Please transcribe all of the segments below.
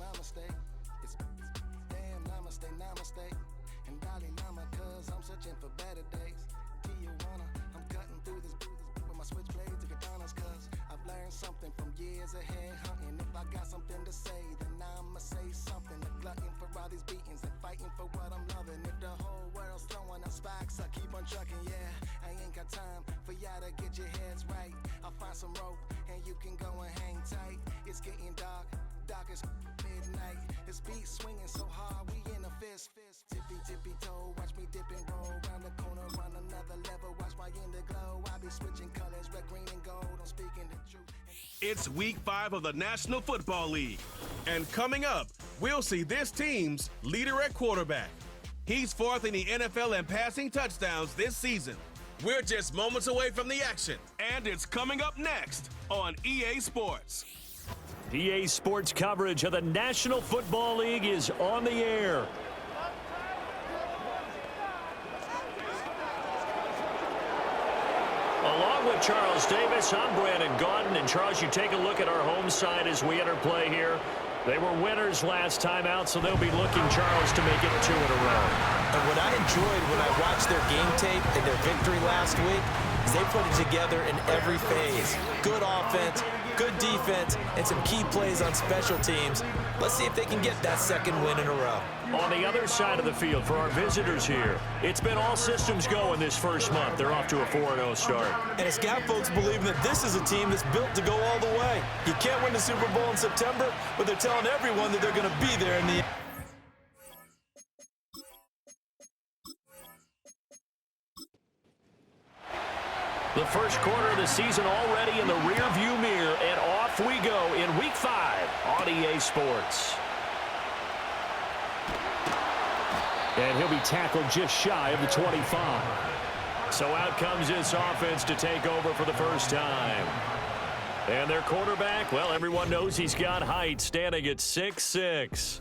namaste. It's damn namaste. And Dalai Lama, cause I'm searching for better days. Tijuana, I'm cutting through this with my switchblades and katanas, cause I've learned something from years ahead hunting. If I got something to say, then I'ma say something. A glutton for all these beatings and fighting for what I'm loving. If the whole world's throwing up spikes, I keep on trucking, yeah. I ain't got time for y'all to get your heads right. I'll find some rope and you can go and hang tight. It's getting dark as midnight. This beat swinging so hard, we in a fist. Tippy toe, watch me dip and roll. Round the corner, on another level, watch my glow. I be switching colors, red, green, and gold. I'm speaking the truth. It's week 5 of the National Football League. And coming up, we'll see this team's leader at quarterback. He's 4th in the NFL in passing touchdowns this season. We're just moments away from the action, and it's coming up next on EA Sports. EA Sports coverage of the National Football League is on the air. Along with Charles Davis, I'm Brandon Gaudin. And Charles, you take a look at our home side as we enter play here. They were winners last time out, so they'll be looking, Charles, to make it 2 in a row. And what I enjoyed when I watched their game tape and their victory last week is they put it together in every phase. Good offense, good defense, and some key plays on special teams. Let's see if they can get that 2nd win in a row. On the other side of the field for our visitors here, it's been all systems go in this first month. They're off to a 4-0 start. And it's got folks believing that this is a team that's built to go all the way. You can't win the Super Bowl in September, but they're telling everyone that they're going to be there in the end. The first quarter of the season already in the rearview mirror, and off we go in Week 5 on EA Sports. And he'll be tackled just shy of the 25. So out comes this offense to take over for the first time. And their quarterback, well, everyone knows he's got height, standing at 6'6".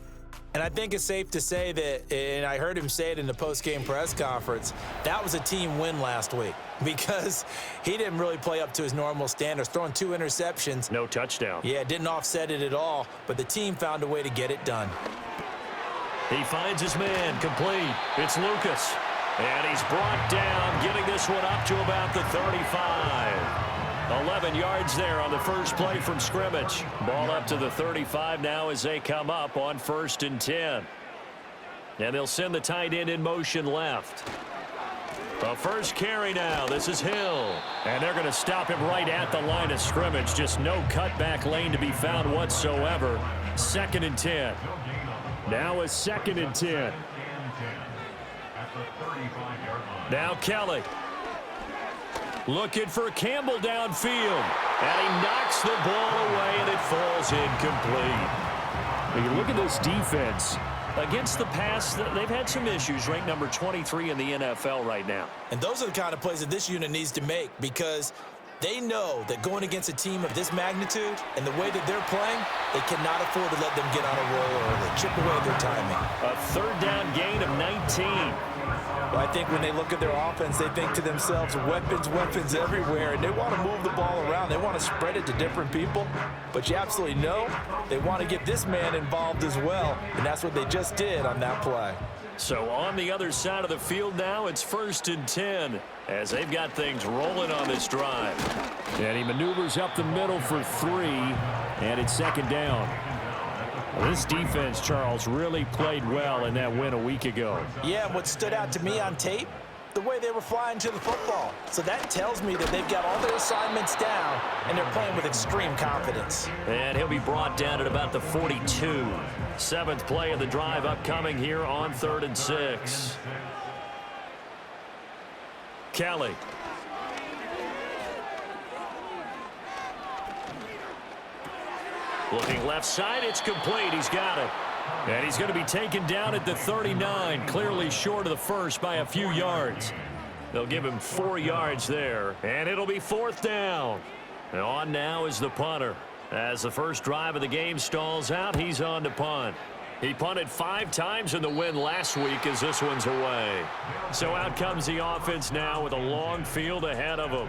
And I think it's safe to say that, and I heard him say it in the post-game press conference, that was a team win last week because he didn't really play up to his normal standards, throwing 2 interceptions. No touchdown. Yeah, didn't offset it at all, but the team found a way to get it done. He finds his man, complete. It's Lucas. And he's brought down, getting this one up to about the 35. 11 yards there on the first play from scrimmage. Ball up to the 35 now as they come up on 1st and 10. And they'll send the tight end in motion left. The first carry now. This is Hill. And they're going to stop him right at the line of scrimmage. Just no cutback lane to be found whatsoever. 2nd and 10. Now a 2nd and 10. Now Kelly. Looking for Campbell downfield. And he knocks the ball away, and it falls incomplete. When you look at this defense, against the pass, they've had some issues. Ranked number 23 in the NFL right now. And those are the kind of plays that this unit needs to make because they know that going against a team of this magnitude and the way that they're playing, they cannot afford to let them get on a roll early, chip away at their timing. A 3rd down gain of 19. Well, I think when they look at their offense, they think to themselves, weapons everywhere, and they want to move the ball around. They want to spread it to different people, but you absolutely know they want to get this man involved as well, and that's what they just did on that play. So on the other side of the field now, it's 1st and 10 as they've got things rolling on this drive. And he maneuvers up the middle for 3, and it's 2nd down. This defense, Charles, really played well in that win a week ago. Yeah, what stood out to me on tape, the way they were flying to the football. So that tells me that they've got all their assignments down, and they're playing with extreme confidence. And he'll be brought down at about the 42. 7th play of the drive upcoming here on 3rd and 6. Kelly. Looking left side, it's complete. He's got it. And he's going to be taken down at the 39, clearly short of the first by a few yards. They'll give him 4 yards there, and it'll be 4th down. And on now is the punter. As the first drive of the game stalls out, he's on to punt. He punted 5 times in the win last week as this one's away. So out comes the offense now with a long field ahead of them.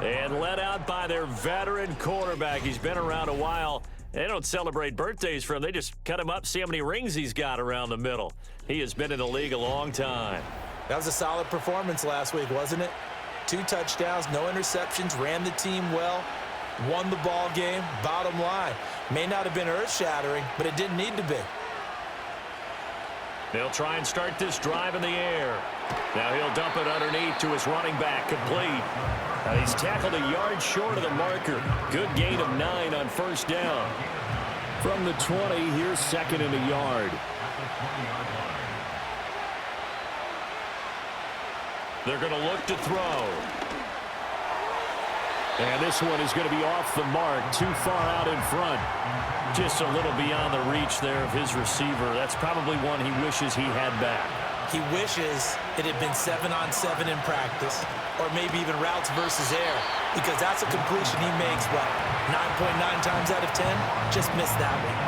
And led out by their veteran quarterback. He's been around a while, They don't celebrate birthdays for him. They just cut him up, see how many rings he's got around the middle. He has been in the league a long time. That was a solid performance last week, wasn't it? 2 touchdowns, no interceptions, ran the team well, won the ball game. Bottom line, may not have been earth-shattering, but it didn't need to be. They'll try and start this drive in the air. Now he'll dump it underneath to his running back, complete. He's tackled a yard short of the marker. Good gain of 9 on first down. From the 20, here's 2nd and a yard. They're going to look to throw. And this one is going to be off the mark, too far out in front. Just a little beyond the reach there of his receiver. That's probably one he wishes he had back. He wishes it had been 7-on-7 in practice, or maybe even routes versus air, because that's a completion he makes, what, 9.9 times out of 10? Just missed that one.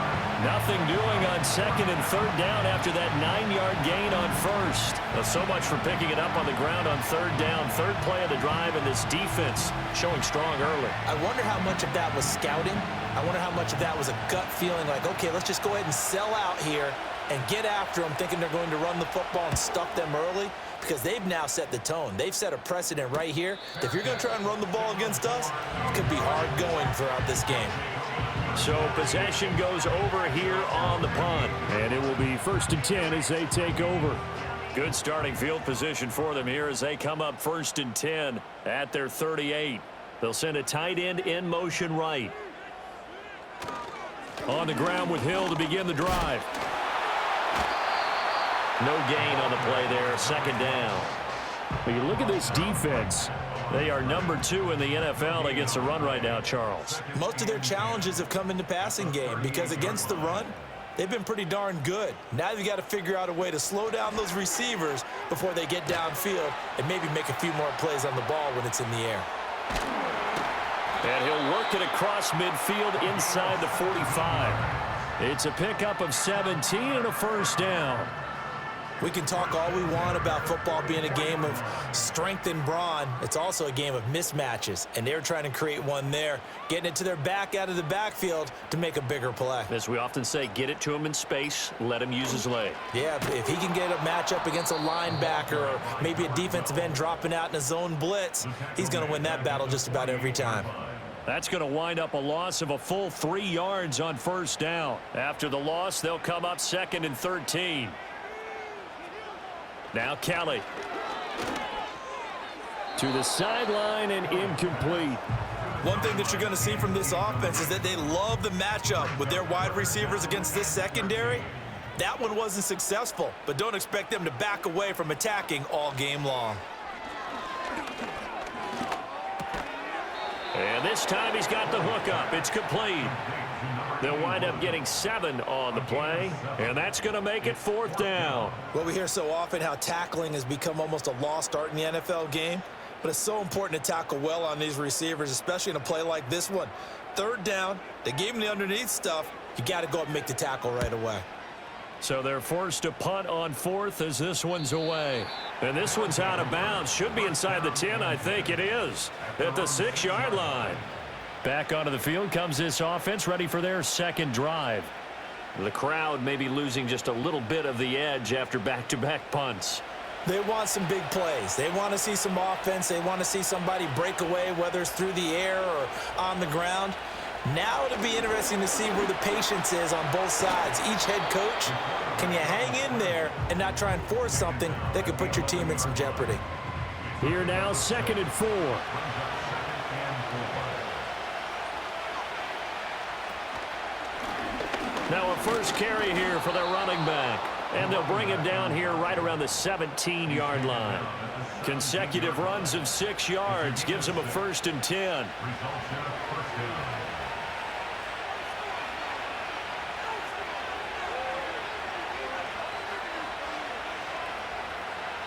Nothing doing on 2nd and 3rd down after that 9-yard gain on first. So much for picking it up on the ground on 3rd down. 3rd play of the drive, and this defense showing strong early. I wonder how much of that was scouting. I wonder how much of that was a gut feeling like, okay, let's just go ahead and sell out here and get after them, thinking they're going to run the football and stuff them early, because they've now set the tone. They've set a precedent right here. If you're going to try and run the ball against us, it could be hard going throughout this game. So possession goes over here on the punt. And it will be 1st and 10 as they take over. Good starting field position for them here as they come up 1st and 10 at their 38. They'll send a tight end in motion right. On the ground with Hill to begin the drive. No gain on the play there, 2nd down. When you look at this defense, they are number 2 in the NFL against the run right now, Charles. Most of their challenges have come in the passing game because against the run, they've been pretty darn good. Now they've got to figure out a way to slow down those receivers before they get downfield and maybe make a few more plays on the ball when it's in the air. And he'll work it across midfield inside the 45. It's a pickup of 17 and a 1st down. We can talk all we want about football being a game of strength and brawn. It's also a game of mismatches, and they're trying to create one there, getting it to their back out of the backfield to make a bigger play. As we often say, get it to him in space, let him use his leg. Yeah, if he can get a matchup against a linebacker or maybe a defensive end dropping out in a zone blitz, he's going to win that battle just about every time. That's going to wind up a loss of a full 3 yards on 1st down. After the loss, they'll come up 2nd and 13. Now Kelly. To the sideline and incomplete. One thing that you're going to see from this offense is that they love the matchup with their wide receivers against this secondary. That one wasn't successful, but don't expect them to back away from attacking all game long. And this time he's got the hook up. It's complete. They'll wind up getting 7 on the play, and that's going to make it 4th down. Well, we hear so often how tackling has become almost a lost art in the NFL game, but it's so important to tackle well on these receivers, especially in a play like this one. 3rd down, they gave him the underneath stuff. You got to go up and make the tackle right away. So they're forced to punt on 4th as this one's away. And this one's out of bounds. Should be inside the 10, I think it is, at the 6-yard line. Back onto the field comes this offense, ready for their 2nd drive. The crowd may be losing just a little bit of the edge after back-to-back punts. They want some big plays. They want to see some offense. They want to see somebody break away, whether it's through the air or on the ground. Now it'll be interesting to see where the patience is on both sides. Each head coach, can you hang in there and not try and force something that could put your team in some jeopardy? Here now, 2nd and 4. Now a first carry here for their running back. And they'll bring him down here right around the 17-yard line. Consecutive runs of 6 yards gives him a 1st and 10.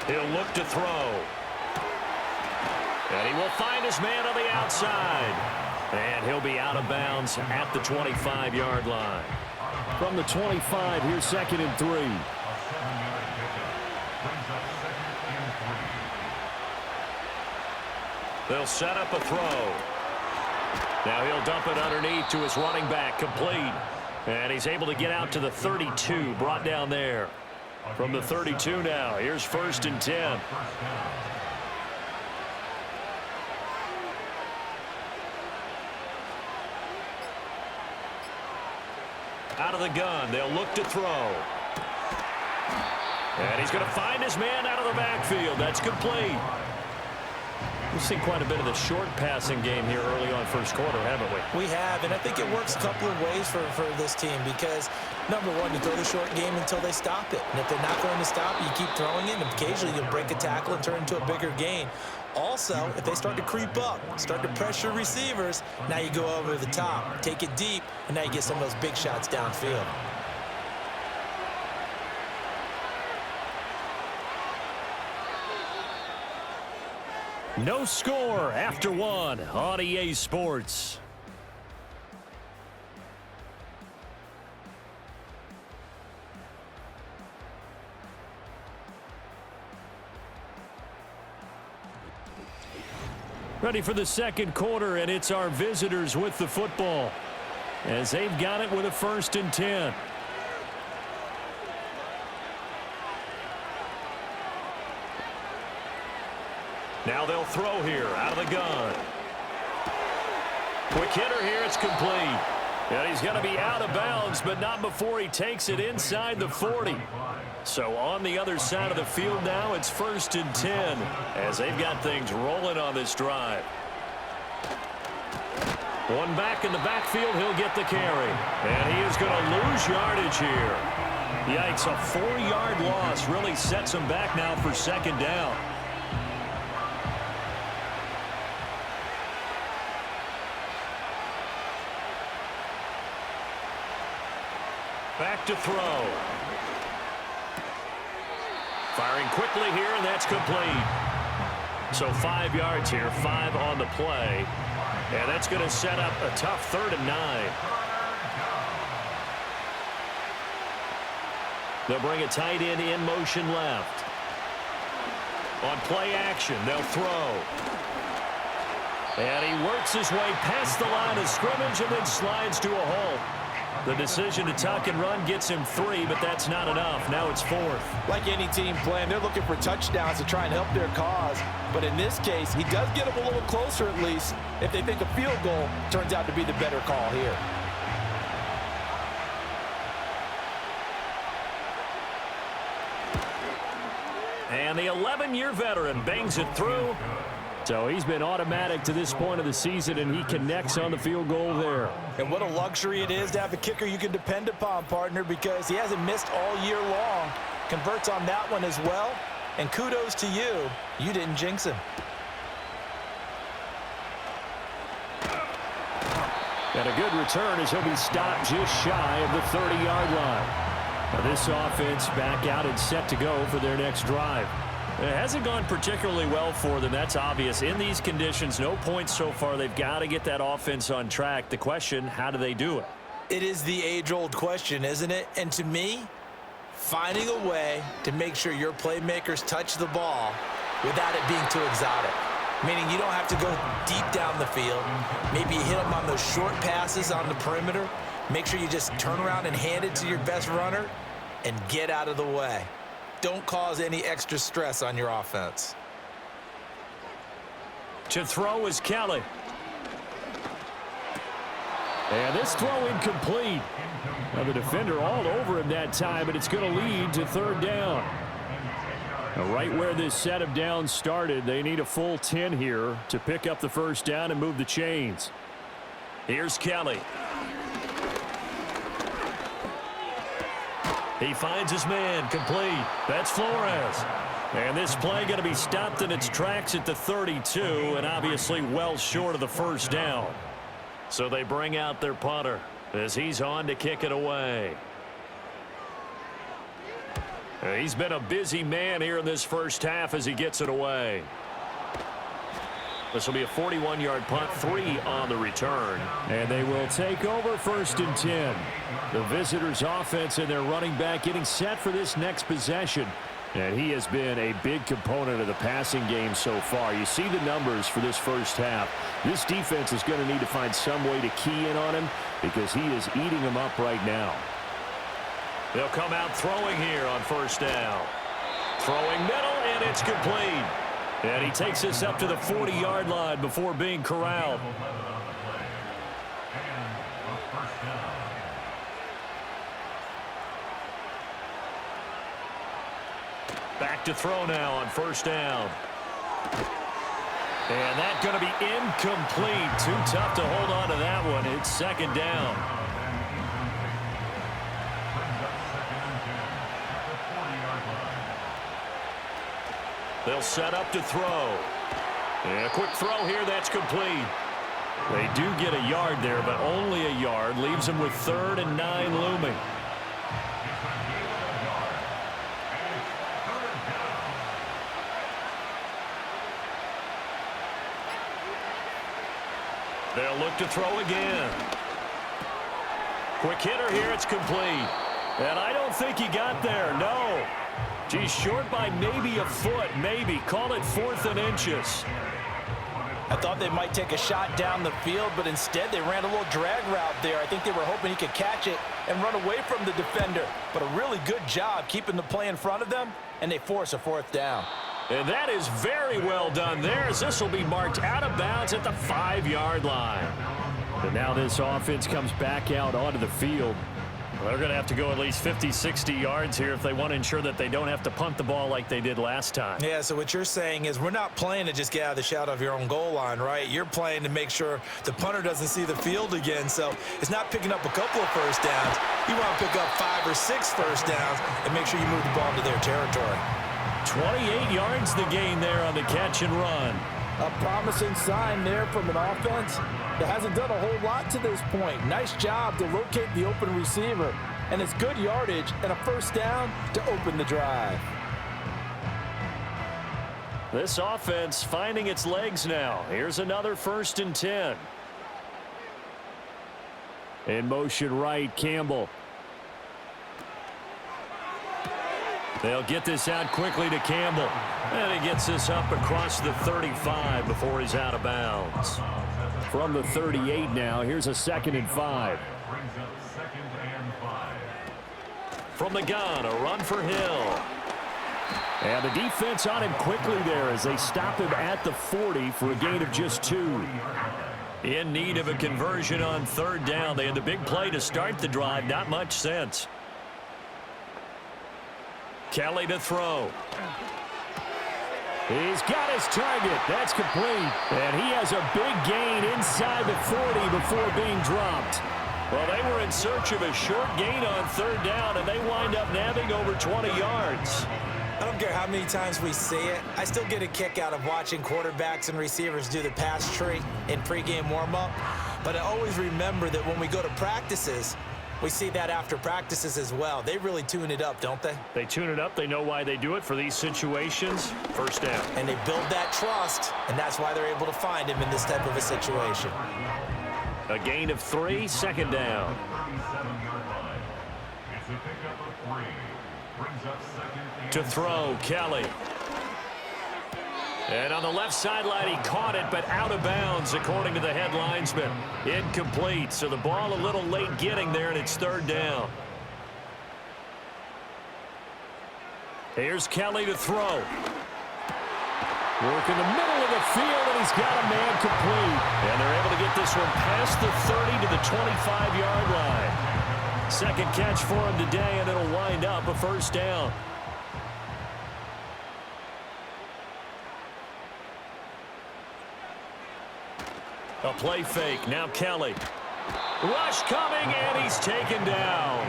He'll look to throw. And he will find his man on the outside. And he'll be out of bounds at the 25-yard line. From the 25, here's 2nd and 3. They'll set up a throw. Now he'll dump it underneath to his running back, complete. And he's able to get out to the 32, brought down there. From the 32 now, here's 1st and 10. Out of the gun, they'll look to throw. And he's going to find his man out of the backfield. That's complete. We've seen quite a bit of the short passing game here early on first quarter, haven't we? We have, and I think it works a couple of ways for this team because, number one, you throw the short game until they stop it. And if they're not going to stop it, you keep throwing it, and occasionally you'll break a tackle and turn into a bigger gain. Also, if they start to creep up, start to pressure receivers, now you go over the top, take it deep, and now you get some of those big shots downfield. No score after one on EA Sports. Ready for the second quarter, and it's our visitors with the football as they've got it with a 1st and 10. Now they'll throw here out of the gun. Quick hitter here, it's complete. And he's going to be out of bounds, but not before he takes it inside the 40. So on the other side of the field now, it's 1st and 10 as they've got things rolling on this drive. One back in the backfield, he'll get the carry. And he is going to lose yardage here. Yikes, a 4-yard loss really sets him back now for 2nd down. Back to throw. Firing quickly here, and that's complete. So 5 yards here, 5 on the play. And that's going to set up a tough 3rd and 9. They'll bring a tight end in motion left. On play action, they'll throw. And he works his way past the line of scrimmage and then slides to a halt. The decision to tuck and run gets him 3, but that's not enough. Now it's 4th. Like any team playing, they're looking for touchdowns to try and help their cause. But in this case, he does get them a little closer at least if they think a field goal turns out to be the better call here. And the 11-year veteran bangs it through. So he's been automatic to this point of the season, and he connects on the field goal there. And what a luxury it is to have a kicker you can depend upon, partner, because he hasn't missed all year long. Converts on that one as well. And kudos to you. You didn't jinx him. And a good return as he'll be stopped just shy of the 30-yard line. Now this offense back out and set to go for their next drive. It hasn't gone particularly well for them. That's obvious. In these conditions, no points so far. They've got to get that offense on track. The question, how do they do it? It is the age-old question, isn't it? And to me, finding a way to make sure your playmakers touch the ball without it being too exotic. Meaning you don't have to go deep down the field. Maybe you hit them on those short passes on the perimeter. Make sure you just turn around and hand it to your best runner and get out of the way. Don't cause any extra stress on your offense. To throw is Kelly. And this throw incomplete. Now the defender all over him that time, but it's going to lead to 3rd down. Now right where this set of downs started, they need a full 10 here to pick up the 1st down and move the chains. Here's Kelly. He finds his man, complete. That's Flores. And this play going to be stopped in its tracks at the 32, and obviously well short of the 1st down. So they bring out their punter as he's on to kick it away. He's been a busy man here in this first half as he gets it away. This will be a 41-yard punt, 3 on the return. And they will take over 1st and 10. The visitors' offense and their running back getting set for this next possession. And he has been a big component of the passing game so far. You see the numbers for this first half. This defense is going to need to find some way to key in on him because he is eating them up right now. They'll come out throwing here on first down. Throwing middle, and it's complete. And he takes this up to the 40-yard line before being corralled. Back to throw now on first down. And that's going to be incomplete. Too tough to hold on to that one. It's second down. They'll set up to throw. And a quick throw here. That's complete. They do get a yard there, but only a yard. Leaves them with 3rd and 9 looming. They'll look to throw again. Quick hitter here. It's complete. And I don't think he got there. No. Geez, short by maybe a foot. Maybe. Call it 4th and inches. I thought they might take a shot down the field, but instead they ran a little drag route there. I think they were hoping he could catch it and run away from the defender. But a really good job keeping the play in front of them, and they force a 4th down. And that is very well done there, as this will be marked out of bounds at the 5-yard line. And now this offense comes back out onto the field. Well, they're going to have to go at least 50, 60 yards here if they want to ensure that they don't have to punt the ball like they did last time. Yeah, so what you're saying is we're not playing to just get out of the shadow of your own goal line, right? You're playing to make sure the punter doesn't see the field again. So it's not picking up a couple of first downs. You want to pick up 5 or 6 first downs and make sure you move the ball into their territory. 28 yards the gain there on the catch and run. A promising sign there from an offense that hasn't done a whole lot to this point. Nice job to locate the open receiver. And it's good yardage and a first down to open the drive. This offense finding its legs now. Here's another 1st and 10. In motion right, Campbell. They'll get this out quickly to Campbell. And he gets this up across the 35 before he's out of bounds. From the 38 now, here's a 2nd and 5. From the gun, a run for Hill. And the defense on him quickly there as they stop him at the 40 for a gain of just 2. In need of a conversion on 3rd down. They had the big play to start the drive. Not much sense. Kelly to throw. He's got his target. That's complete. And he has a big gain inside the 40 before being dropped. Well, they were in search of a short gain on 3rd down, and they wind up nabbing over 20 yards. I don't care how many times we see it. I still get a kick out of watching quarterbacks and receivers do the pass tree in pregame warm-up. But I always remember that when we go to practices, we see that after practices as well. They really tune it up, don't they? They tune it up. They know why they do it for these situations. First down. And they build that trust, and that's why they're able to find him in this type of a situation. A gain of 3, 2nd down. To throw, Kelly. And on the left sideline, he caught it, but out of bounds, according to the head linesman. Incomplete, so the ball a little late getting there, and it's 3rd down. Here's Kelly to throw. Work in the middle of the field, and he's got a man complete. And they're able to get this one past the 30 to the 25-yard line. Second catch for him today, and it'll wind up a first down. A play fake. Now Kelly. Rush coming, and he's taken down.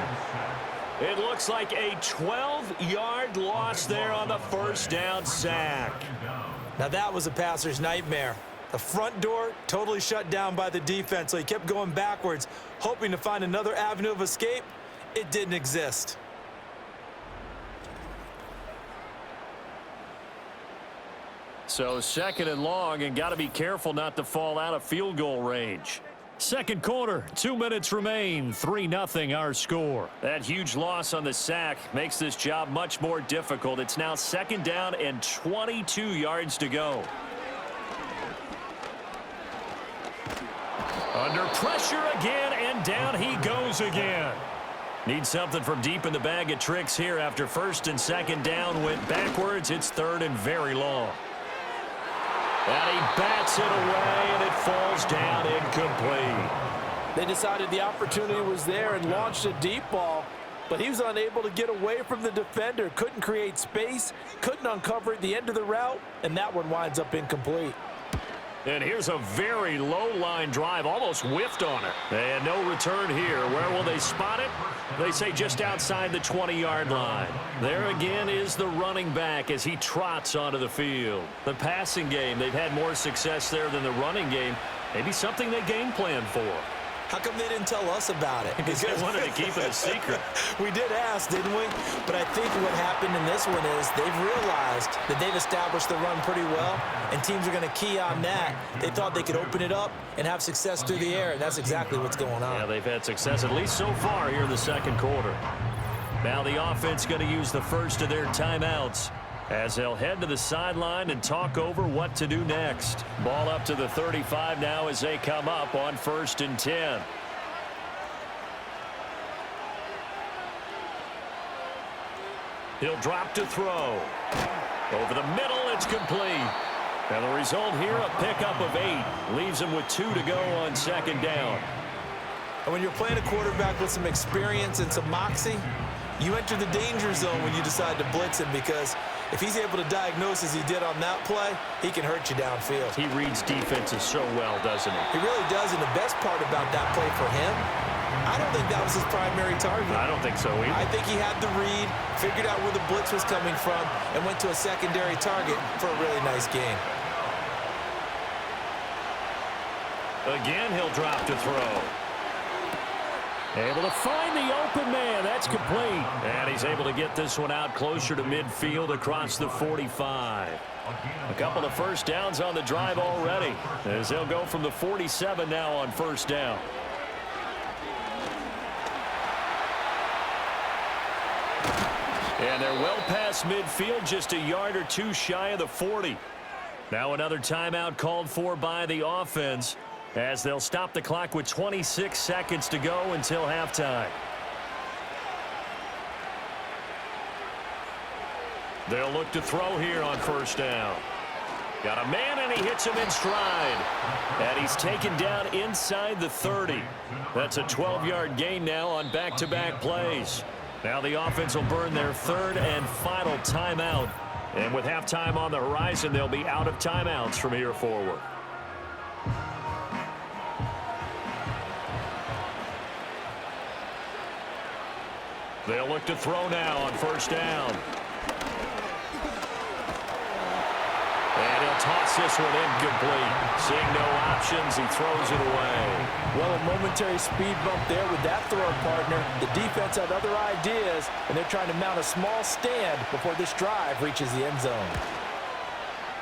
It looks like a 12-yard loss there on the first down sack. Now that was a passer's nightmare. The front door totally shut down by the defense, so he kept going backwards, hoping to find another avenue of escape. It didn't exist. So 2nd and long, and got to be careful not to fall out of field goal range. Second quarter, 2 minutes remain, 3-0 our score. That huge loss on the sack makes this job much more difficult. It's now second down and 22 yards to go. Under pressure again, and down he goes again. Needs something from deep in the bag of tricks here after first and second down went backwards. It's third and very long. And he bats it away, and it falls down incomplete. They decided the opportunity was there and launched a deep ball, but he was unable to get away from the defender. Couldn't create space, couldn't uncover at the end of the route, and that one winds up incomplete. And here's a very low-line drive, almost whiffed on it. And no return here. Where will they spot it? They say just outside the 20-yard line. There again is the running back as he trots onto the field. The passing game, they've had more success there than the running game. Maybe something they game plan for. How come they didn't tell us about it? Because they wanted to keep it a secret. We did ask, didn't we? But I think what happened in this one is they've realized that they've established the run pretty well, and teams are going to key on that. They thought they could open it up and have success through the air, and that's exactly what's going on. Yeah, they've had success, at least so far here in the second quarter. Now the offense going to use the first of their timeouts as they'll head to the sideline and talk over what to do next. Ball up to the 35 now as they come up on 1st and 10. He'll drop to throw. Over the middle, it's complete. And the result here, a pickup of 8. Leaves him with 2 to go on second down. And when you're playing a quarterback with some experience and some moxie, you enter the danger zone when you decide to blitz him, because if he's able to diagnose as he did on that play, he can hurt you downfield. He reads defenses so well, doesn't he? He really does, and the best part about that play for him, I don't think that was his primary target. I don't think so either. I think he had the read, figured out where the blitz was coming from, and went to a secondary target for a really nice game. Again, he'll drop to throw. Able to find the open man. That's complete. And he's able to get this one out closer to midfield across the 45. A couple of first downs on the drive already, as they'll go from the 47 now on first down. And they're well past midfield, just a yard or two shy of the 40. Now another timeout called for by the offense, as they'll stop the clock with 26 seconds to go until halftime. They'll look to throw here on first down. Got a man, and he hits him in stride. And he's taken down inside the 30. That's a 12-yard gain now on back-to-back plays. Now the offense will burn their third and final timeout. And with halftime on the horizon, they'll be out of timeouts from here forward. They'll look to throw now on first down. And he'll toss this one incomplete. Seeing no options, he throws it away. Well, a momentary speed bump there with that throw partner. The defense had other ideas, and they're trying to mount a small stand before this drive reaches the end zone.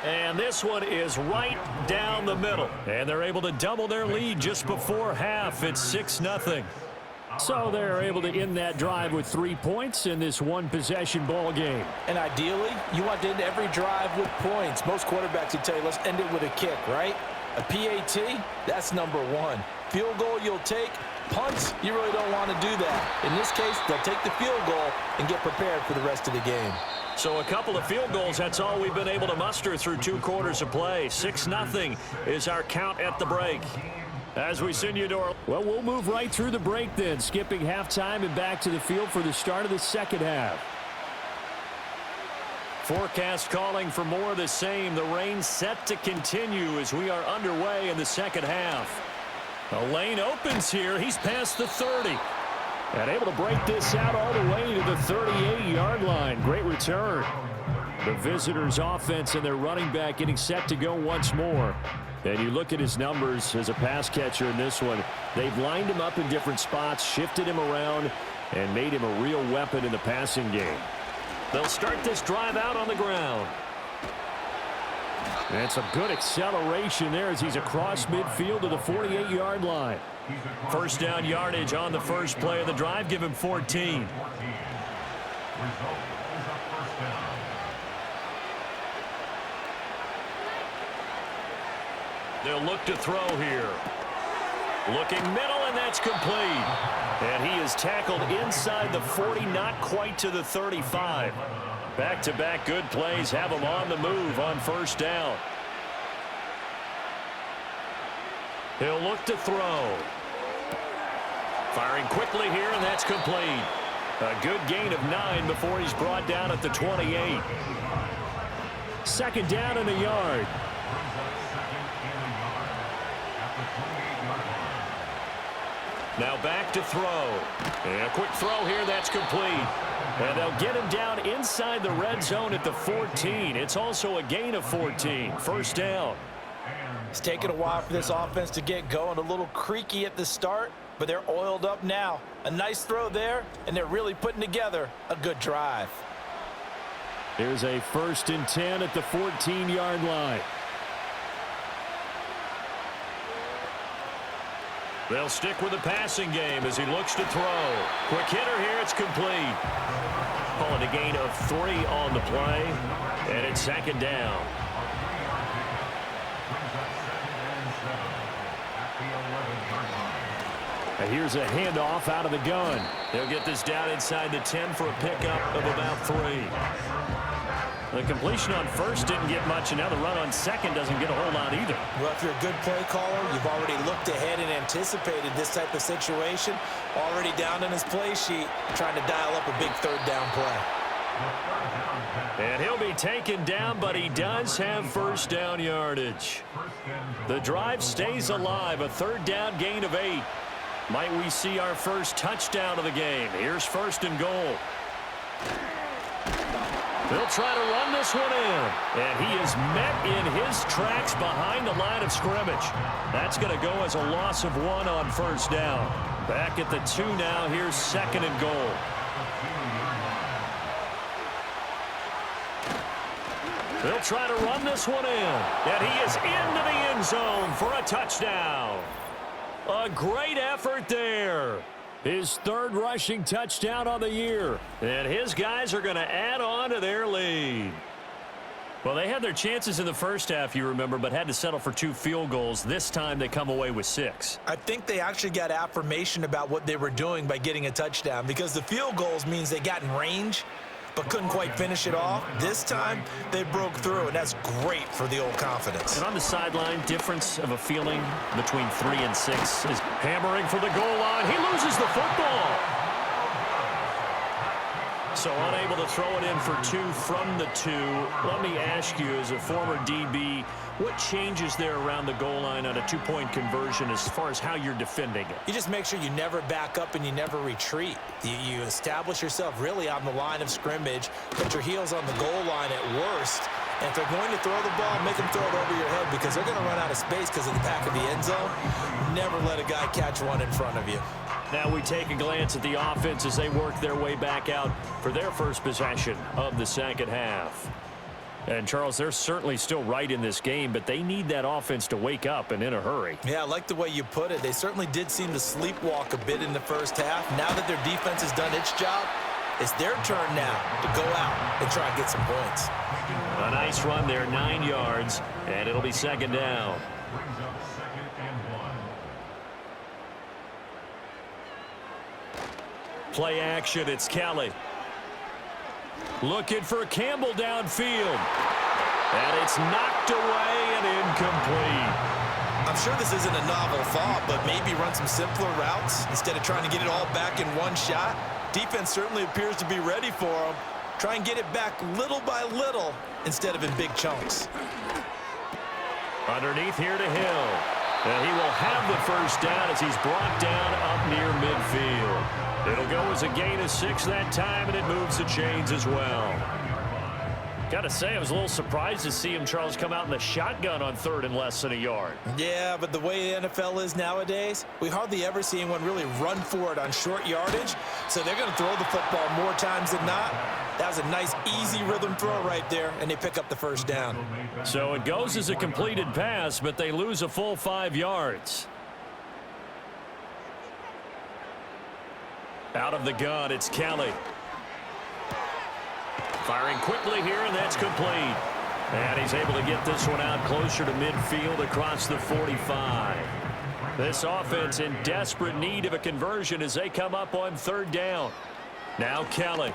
And this one is right down the middle. And they're able to double their lead just before half. It's 6-0. So they're able to end that drive with 3 points in this one-possession ball game. And ideally, you want to end every drive with points. Most quarterbacks would tell you, let's end it with a kick, right? A PAT, that's number 1. Field goal you'll take. Punts, you really don't want to do that. In this case, they'll take the field goal and get prepared for the rest of the game. So a couple of field goals, that's all we've been able to muster through 2 quarters of play. 6-0 is our count at the break. As we send you to our... Well, we'll move right through the break then, skipping halftime and back to the field for the start of the second half. Forecast calling for more of the same. The rain set to continue as we are underway in the second half. The lane opens here. He's past the 30. And able to break this out all the way to the 38-yard line. Great return. The visitors' offense and their running back getting set to go once more. And you look at his numbers as a pass catcher in this one. They've lined him up in different spots, shifted him around, and made him a real weapon in the passing game. They'll start this drive out on the ground. And some good acceleration there as he's across midfield to the 48-yard line. First down yardage on the first play of the drive. Give him 14. They'll look to throw here. Looking middle, and that's complete. And he is tackled inside the 40, not quite to the 35. Back-to-back good plays have him on the move on first down. He'll look to throw. Firing quickly here, and that's complete. A good gain of 9 before he's brought down at the 28. Second down and a yard. Now back to throw. And a quick throw here, that's complete. And they'll get him down inside the red zone at the 14. It's also a gain of 14. First down. It's taken a while for this offense to get going. A little creaky at the start, but they're oiled up now. A nice throw there, and they're really putting together a good drive. Here's a 1st and 10 at the 14-yard line. They'll stick with the passing game as he looks to throw. Quick hitter here, it's complete. Calling a gain of 3 on the play, and it's second down. And here's a handoff out of the gun. They'll get this down inside the 10 for a pickup of about 3. The completion on first didn't get much, and now the run on second doesn't get a whole lot either. Well, if you're a good play caller, you've already looked ahead and anticipated this type of situation. Already down in his play sheet, trying to dial up a big third down play. And he'll be taken down, but he does have first down yardage. The drive stays alive, a third down gain of 8. Might we see our first touchdown of the game? Here's 1st and goal. They'll try to run this one in. And he is met in his tracks behind the line of scrimmage. That's going to go as a loss of 1 on first down. Back at the 2 now. Here's 2nd and goal. They'll try to run this one in. And he is into the end zone for a touchdown. A great effort there. His 3rd rushing touchdown on the year. And his guys are going to add on to their lead. Well, they had their chances in the first half, you remember, but had to settle for 2 field goals. This time they come away with 6. I think they actually got affirmation about what they were doing by getting a touchdown, because the field goals means they got in range but couldn't quite finish it off. This time they broke through, and that's great for the old confidence. And on the sideline, difference of a feeling between 3 and 6 is hammering for the goal line. He loses the football. So unable to throw it in for 2 from the 2. Let me ask you, as a former DB, what changes there around the goal line on a 2-point conversion as far as how you're defending it? You just make sure you never back up and you never retreat. You establish yourself really on the line of scrimmage, put your heels on the goal line at worst, and if they're going to throw the ball, make them throw it over your head, because they're going to run out of space because of the back of the end zone. Never let a guy catch one in front of you. Now we take a glance at the offense as they work their way back out for their first possession of the second half. And, Charles, they're certainly still right in this game, but they need that offense to wake up and in a hurry. Yeah, I like the way you put it. They certainly did seem to sleepwalk a bit in the first half. Now that their defense has done its job, it's their turn now to go out and try and get some points. A nice run there, 9 yards, and it'll be second down. Play action, it's Kelly. Looking for Campbell downfield. And it's knocked away and incomplete. I'm sure this isn't a novel thought, but maybe run some simpler routes instead of trying to get it all back in one shot. Defense certainly appears to be ready for him. Try and get it back little by little instead of in big chunks. Underneath here to Hill. And he will have the first down as he's brought down up near midfield. It'll go as a gain of 6 that time, and it moves the chains as well. Got to say, I was a little surprised to see him, Charles, come out in the shotgun on 3rd and less than a yard. Yeah, but the way the NFL is nowadays, we hardly ever see anyone really run for it on short yardage, so they're going to throw the football more times than not. That was a nice, easy rhythm throw right there, and they pick up the first down. So it goes as a completed pass, but they lose a full 5 yards. Out of the gun, it's Kelly. Firing quickly here, and that's complete. And he's able to get this one out closer to midfield across the 45. This offense in desperate need of a conversion as they come up on 3rd down. Now Kelly.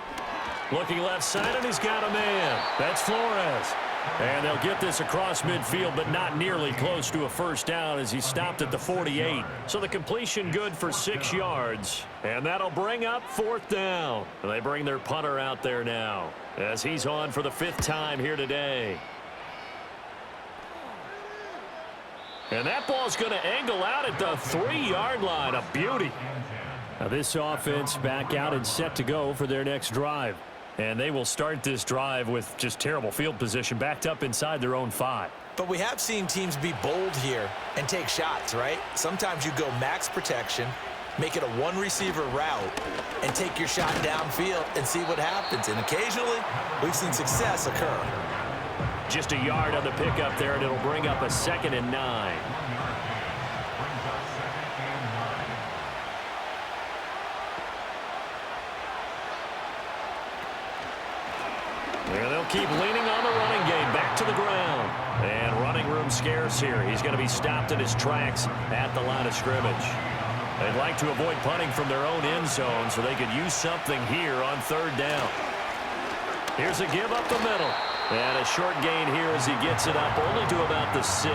Looking left side, and he's got a man. That's Flores. And they'll get this across midfield, but not nearly close to a first down as he stopped at the 48. So the completion good for 6 yards. And that'll bring up 4th down. And they bring their punter out there now as he's on for the 5th time here today. And that ball's going to angle out at the 3-yard line. A beauty. Now this offense back out and set to go for their next drive. And they will start this drive with just terrible field position, backed up inside their own 5. But we have seen teams be bold here and take shots, right? Sometimes you go max protection, make it a one-receiver route, and take your shot downfield and see what happens. And occasionally, we've seen success occur. Just a yard on the pickup there, and it'll bring up a 2nd and 9. And they'll keep leaning on the running game. Back to the ground. And running room scarce here. He's going to be stopped in his tracks at the line of scrimmage. They'd like to avoid punting from their own end zone so they could use something here on 3rd down. Here's a give up the middle. And a short gain here as he gets it up only to about the 6.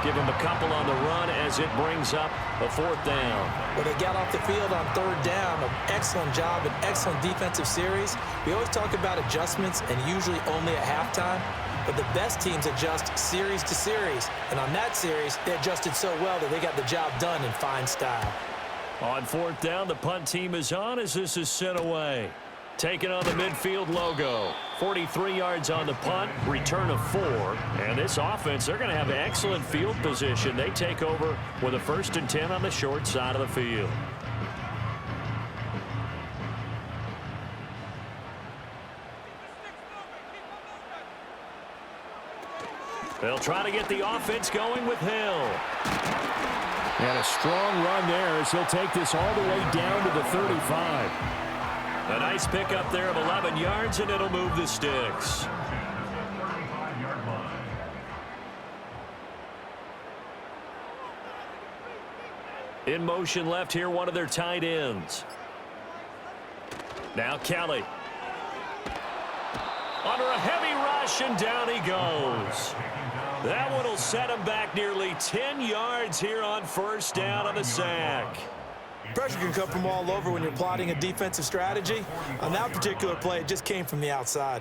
Give him a couple on the run as it brings up a 4th down. Well, they got off the field on 3rd down. An excellent job, an excellent defensive series. We always talk about adjustments and usually only at halftime. But the best teams adjust series to series. And on that series, they adjusted so well that they got the job done in fine style. On 4th down, the punt team is on as this is sent away. Taking on the midfield logo. 43 yards on the punt, return of 4. And this offense, they're going to have excellent field position. They take over with a 1st and 10 on the short side of the field. They'll try to get the offense going with Hill. And a strong run there as he'll take this all the way down to the 35. A nice pickup there of 11 yards, and it'll move the sticks. In motion left here, one of their tight ends. Now Kelly. Under a heavy rush, and down he goes. That one will set him back nearly 10 yards here on 1st down on the sack. Pressure can come from all over when you're plotting a defensive strategy. On that particular play, it just came from the outside.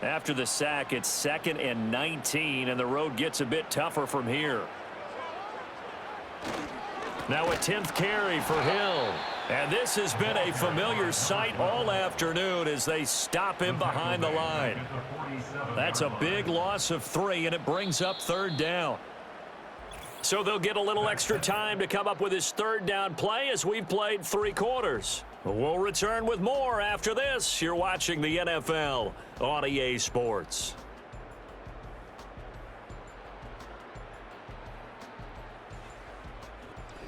After the sack, it's 2nd and 19, and the road gets a bit tougher from here. Now a 10th carry for Hill. And this has been a familiar sight all afternoon as they stop him behind the line. That's a big loss of 3, and it brings up 3rd down. So they'll get a little extra time to come up with his 3rd down play as we've played 3 quarters. We'll return with more after this. You're watching the NFL on EA Sports.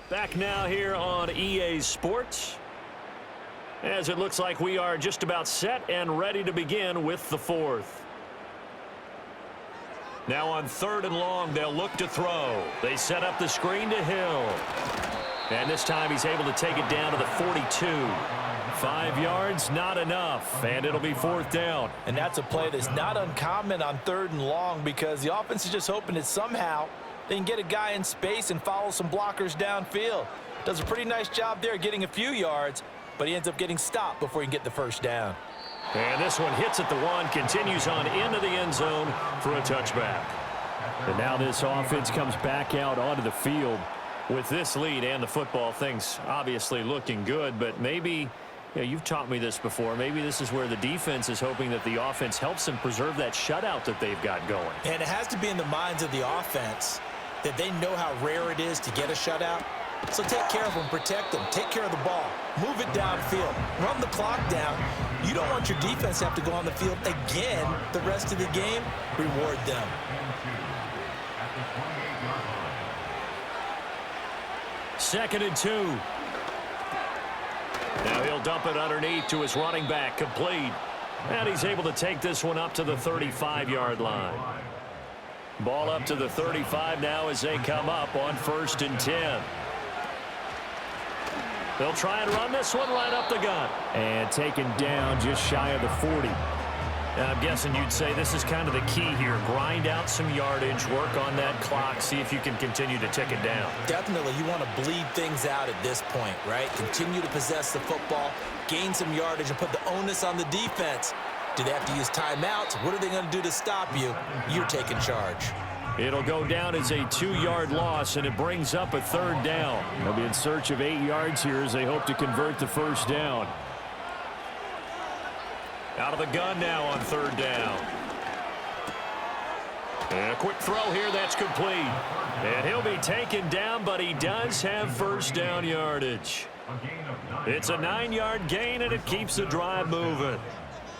Back now here on EA Sports, as it looks like we are just about set and ready to begin with the 4th. Now on 3rd and long, they'll look to throw. They set up the screen to Hill. And this time he's able to take it down to the 42. 5 yards, not enough, and it'll be 4th down. And that's a play that's not uncommon on 3rd and long because the offense is just hoping that somehow they can get a guy in space and follow some blockers downfield. Does a pretty nice job there getting a few yards, but he ends up getting stopped before he can get the 1st down. And this one hits at the 1, continues on into the end zone for a touchback. And now this offense comes back out onto the field with this lead and the football. Things obviously looking good, but maybe Yeah, you've taught me this before. Maybe this is where the defense is hoping that the offense helps them preserve that shutout that they've got going. And it has to be in the minds of the offense that they know how rare it is to get a shutout. So take care of them, protect them, take care of the ball, move it downfield, run the clock down. You don't want your defense to have to go on the field again the rest of the game. Reward them. Second and 2. Now he'll dump it underneath to his running back, complete. And he's able to take this one up to the 35-yard line. Ball up to the 35 now as they come up on 1st and 10. They'll try and run this one right up the gut. And taken down just shy of the 40. And I'm guessing you'd say this is kind of the key here. Grind out some yardage, work on that clock, see if you can continue to tick it down. Definitely, you want to bleed things out at this point, right? Continue to possess the football, gain some yardage, and put the onus on the defense. Do they have to use timeouts? What are they going to do to stop you? You're taking charge. It'll go down as a 2-yard loss, and it brings up a 3rd down. They'll be in search of 8 yards here as they hope to convert the 1st down. Out of the gun now on 3rd down. And a quick throw here, that's complete. And he'll be taken down, but he does have 1st down yardage. It's a 9-yard gain, and it keeps the drive moving.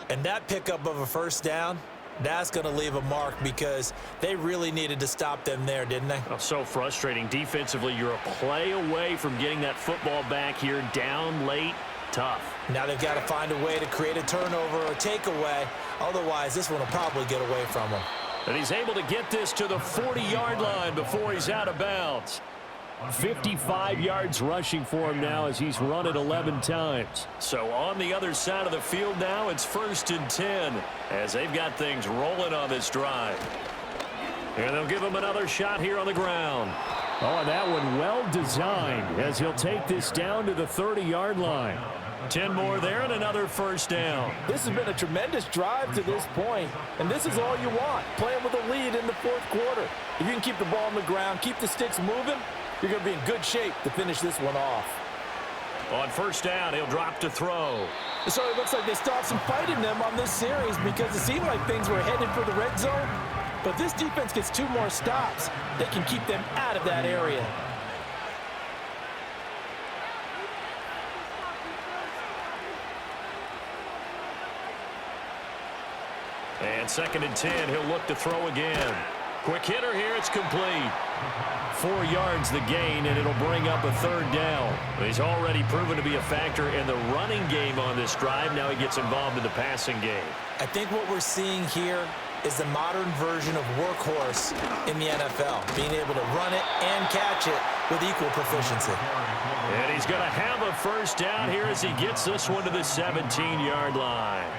And that pickup of a 1st down, that's going to leave a mark because they really needed to stop them there, didn't they? Oh, so frustrating. Defensively, you're a play away from getting that football back here, down late, tough. Now they've got to find a way to create a turnover or takeaway. Otherwise, this one will probably get away from them. And he's able to get this to the 40-yard line before he's out of bounds. 55 yards rushing for him now as he's run it 11 times. So on the other side of the field now, it's 1st and 10 as they've got things rolling on this drive. And they'll give him another shot here on the ground. Oh, and that one well designed as he'll take this down to the 30-yard line. 10 more there and another 1st down. This has been a tremendous drive to this point, and this is all you want, playing with a lead in the 4th quarter. If you can keep the ball on the ground, keep the sticks moving, you're going to be in good shape to finish this one off. On 1st down, he'll drop to throw. So it looks like they stopped some fight in them on this series because it seemed like things were headed for the red zone. But this defense gets 2 more stops. They can keep them out of that area. And 2nd and 10, he'll look to throw again. Quick hitter here, it's complete. 4 yards the gain, and it'll bring up a 3rd down. He's already proven to be a factor in the running game on this drive. Now he gets involved in the passing game. I think what we're seeing here is the modern version of workhorse in the NFL, being able to run it and catch it with equal proficiency. And he's going to have a 1st down here as he gets this one to the 17-yard line.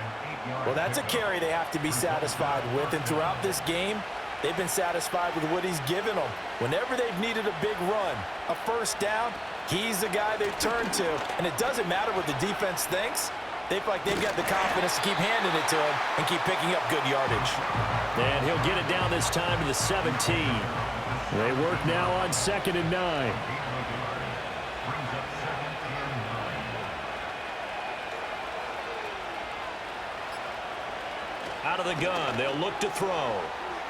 Well, that's a carry they have to be satisfied with, and throughout this game, they've been satisfied with what he's given them. Whenever they've needed a big run, a 1st down, he's the guy they've turned to. And it doesn't matter what the defense thinks. They feel like they've got the confidence to keep handing it to him and keep picking up good yardage. And he'll get it down this time to the 17. They work now on 2nd and 9. Out of the gun, they'll look to throw.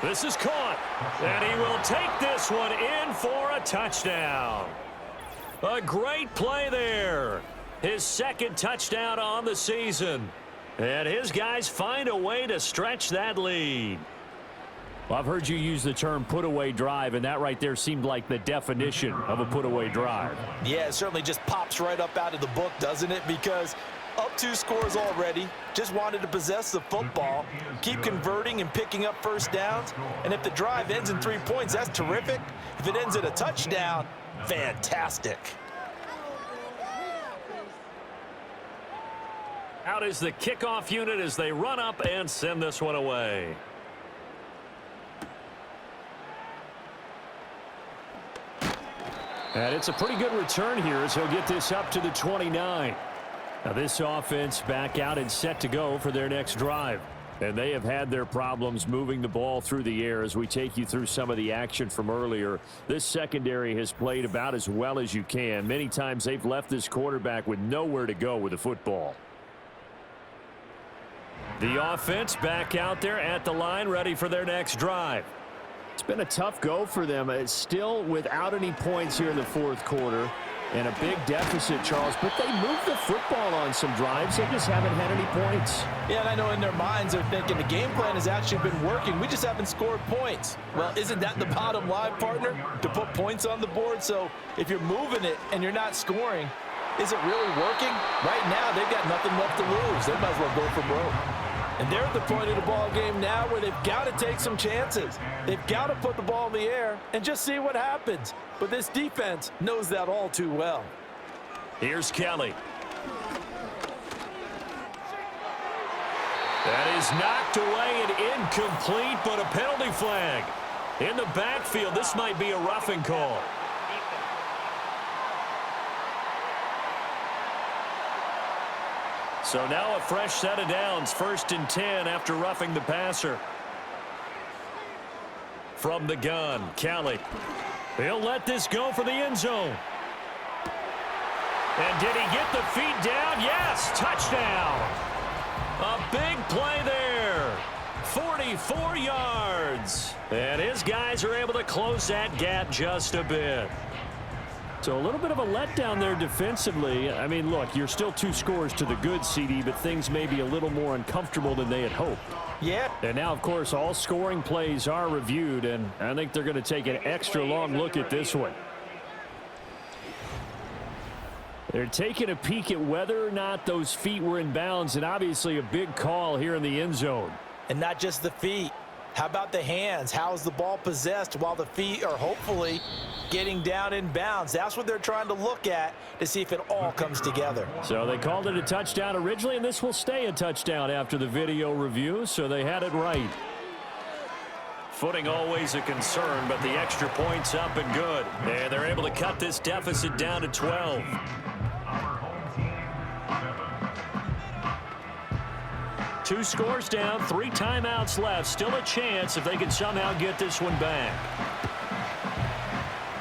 This is caught, and he will take this one in for a touchdown. A great play there. His 2nd touchdown on the season. And his guys find a way to stretch that lead. Well, I've heard you use the term put-away drive, and that right there seemed like the definition of a put-away drive. Yeah, it certainly just pops right up out of the book, doesn't it? Because up 2 scores already, just wanted to possess the football, keep converting and picking up 1st downs. And if the drive ends in 3 points, that's terrific. If it ends in a touchdown, fantastic. Out is the kickoff unit as they run up and send this one away. And it's a pretty good return here as he'll get this up to the 29. Now this offense back out and set to go for their next drive. And they have had their problems moving the ball through the air as we take you through some of the action from earlier. This secondary has played about as well as you can. Many times they've left this quarterback with nowhere to go with the football. The offense back out there at the line, ready for their next drive. It's been a tough go for them. It's still without any points here in the fourth quarter. And a big deficit, Charles, but they moved the football on some drives. They just haven't had any points. Yeah, and I know in their minds they're thinking the game plan has actually been working. We just haven't scored points. Well, isn't that the bottom line, partner? To put points on the board? So if you're moving it and you're not scoring, is it really working? Right now, they've got nothing left to lose. They might as well go for broke. And they're at the point of the ball game now where they've got to take some chances. They've got to put the ball in the air and just see what happens. But this defense knows that all too well. Here's Kelly. That is knocked away and incomplete, but a penalty flag. In the backfield, this might be a roughing call. So now a fresh set of downs, 1st and 10 after roughing the passer. From the gun, Kelly. He'll let this go for the end zone. And did he get the feet down? Yes, touchdown. A big play there. 44 yards. And his guys are able to close that gap just a bit. So a little bit of a letdown there defensively. I mean, look, you're still 2 scores to the good, CD, but things may be a little more uncomfortable than they had hoped. Yeah. And now, of course, all scoring plays are reviewed, and I think they're going to take an extra long look at this one. They're taking a peek at whether or not those feet were in bounds, and obviously a big call here in the end zone. And not just the feet. How about the hands? How is the ball possessed while the feet are hopefully getting down in bounds? That's what they're trying to look at to see if it all comes together. So they called it a touchdown originally, and this will stay a touchdown after the video review, so they had it right. Footing always a concern, but the extra point's up and good. And they're able to cut this deficit down to 12. Two scores down, 3 timeouts left. Still a chance if they can somehow get this one back.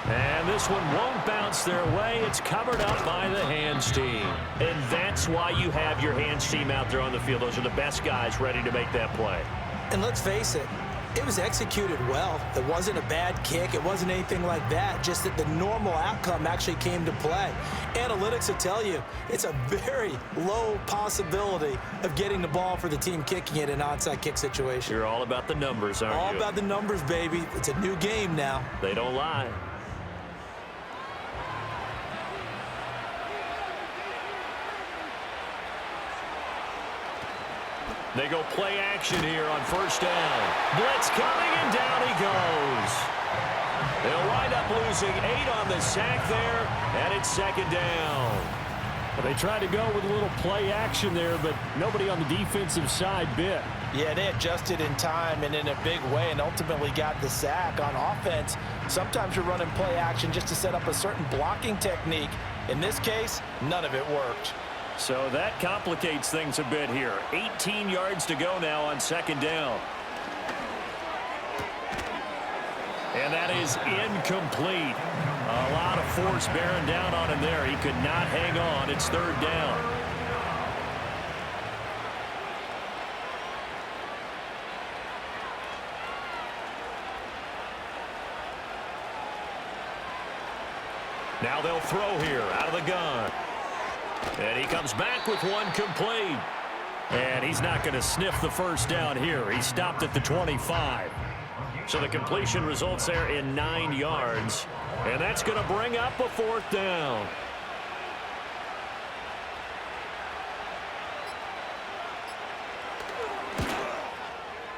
And this one won't bounce their way. It's covered up by the hands team. And that's why you have your hands team out there on the field. Those are the best guys ready to make that play. And let's face it, it was executed well. It wasn't a bad kick. It wasn't anything like that. Just that the normal outcome actually came to play. Analytics will tell you it's a very low possibility of getting the ball for the team kicking it in an onside kick situation. You're all about the numbers, aren't you? All about the numbers, baby. It's a new game now. They don't lie. They go play action here on 1st down. Blitz coming, and down he goes. They'll wind up losing 8 on the sack there, and it's 2nd down. They tried to go with a little play action there, but nobody on the defensive side bit. Yeah, they adjusted in time and in a big way and ultimately got the sack. On offense, sometimes you're running play action just to set up a certain blocking technique. In this case, none of it worked. So that complicates things a bit here. 18 yards to go now on 2nd down. And that is incomplete. A lot of force bearing down on him there. He could not hang on. It's 3rd down. Now they'll throw here out of the gun. And he comes back with one complete. And he's not going to sniff the 1st down here. He stopped at the 25. So the completion results there in 9 yards. And that's going to bring up a 4th down.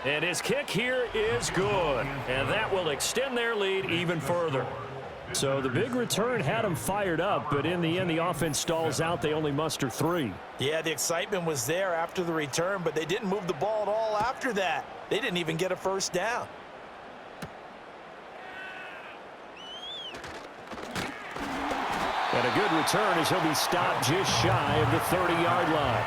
And his kick here is good. And that will extend their lead even further. So the big return had them fired up, but in the end, the offense stalls out. They only muster 3. Yeah, the excitement was there after the return, but they didn't move the ball at all after that. They didn't even get a 1st down. And a good return as he'll be stopped just shy of the 30-yard line.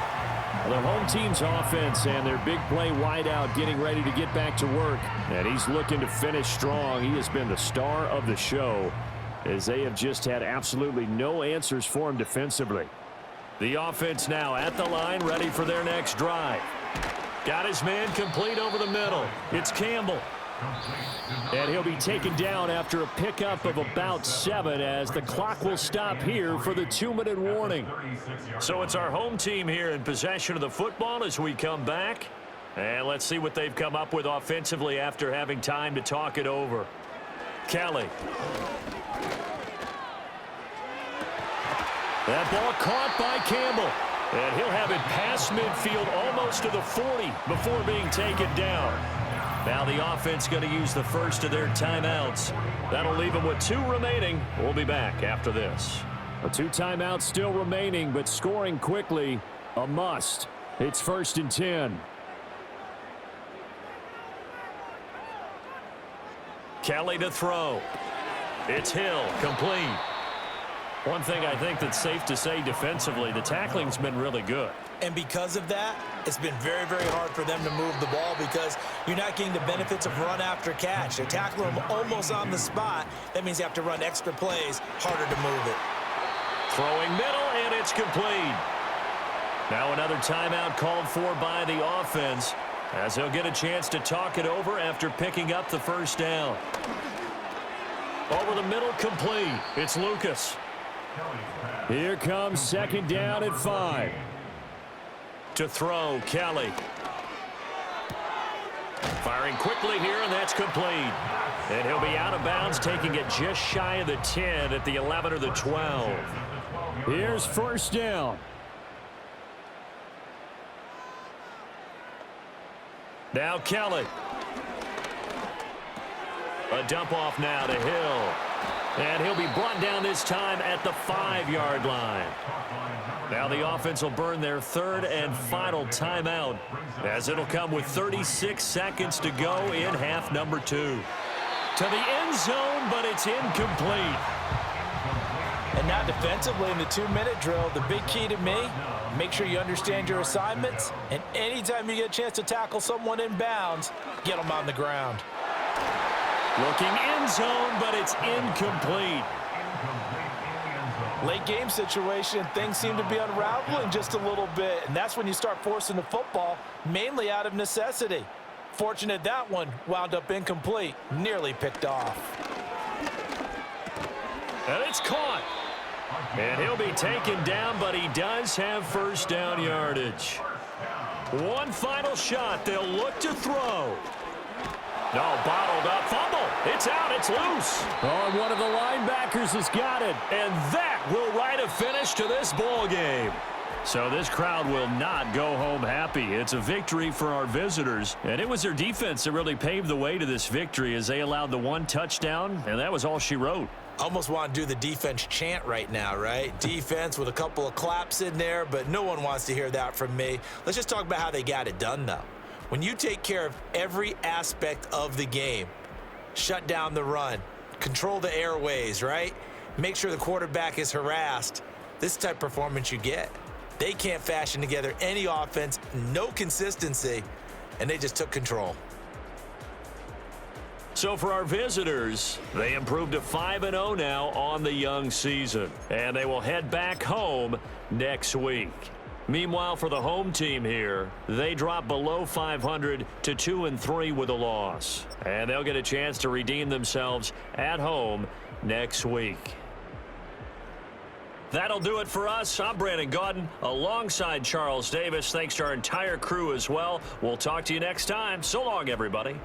The home team's offense and their big play wideout getting ready to get back to work. And he's looking to finish strong. He has been the star of the show as they have just had absolutely no answers for him defensively. The offense now at the line, ready for their next drive. Got his man complete over the middle. It's Campbell. And he'll be taken down after a pickup of about 7 as the clock will stop here for the 2-minute warning. So it's our home team here in possession of the football as we come back. And let's see what they've come up with offensively after having time to talk it over. Kelly. That ball caught by Campbell. And he'll have it past midfield almost to the 40 before being taken down. Now the offense going to use the first of their timeouts. That'll leave them with 2 remaining. We'll be back after this. 2 timeouts still remaining, but scoring quickly, a must. It's 1st and 10. Kelly to throw. It's Hill, complete. One thing I think that's safe to say defensively, the tackling's been really good. And because of that, it's been very, very hard for them to move the ball because you're not getting the benefits of run after catch. They tackle them almost on the spot. That means you have to run extra plays, harder to move it. Throwing middle, and it's complete. Now another timeout called for by the offense as they'll get a chance to talk it over after picking up the first down. Over the middle, complete. It's Lucas. Here comes 2nd down at 5. To throw, Kelly. Firing quickly here, and that's complete. And he'll be out of bounds, taking it just shy of the 10 at the 11 or the 12. Here's 1st down. Now Kelly. A dump off now to Hill. And he'll be brought down this time at the 5-yard line. Now the offense will burn their 3rd and final timeout as it'll come with 36 seconds to go in half number 2. To the end zone, but it's incomplete. And now defensively in the 2-minute drill, the big key to me, make sure you understand your assignments, and anytime you get a chance to tackle someone in bounds, get them on the ground. Looking end zone, but it's incomplete. Late game situation, things seem to be unraveling just a little bit, and that's when you start forcing the football, mainly out of necessity. Fortunate that one wound up incomplete, nearly picked off. And it's caught. And he'll be taken down, but he does have 1st down yardage. One final shot. They'll look to throw. No, bottled up. Fumble. It's out. It's loose. Oh, and one of the linebackers has got it. And that will write a finish to this ball game. So this crowd will not go home happy. It's a victory for our visitors. And it was their defense that really paved the way to this victory as they allowed the 1 touchdown, and that was all she wrote. Almost want to do the defense chant right now, right? Defense with a couple of claps in there, but no one wants to hear that from me. Let's just talk about how they got it done, though. When you take care of every aspect of the game, shut down the run, control the airways, right? Make sure the quarterback is harassed. This type of performance you get. They can't fashion together any offense, no consistency, and they just took control. So for our visitors, they improved to 5-0 now on the young season, and they will head back home next week. Meanwhile, for the home team here, they drop below 500 to 2-3 with a loss, and they'll get a chance to redeem themselves at home next week. That'll do it for us. I'm Brandon Gaudin alongside Charles Davis. Thanks to our entire crew as well. We'll talk to you next time. So long, everybody.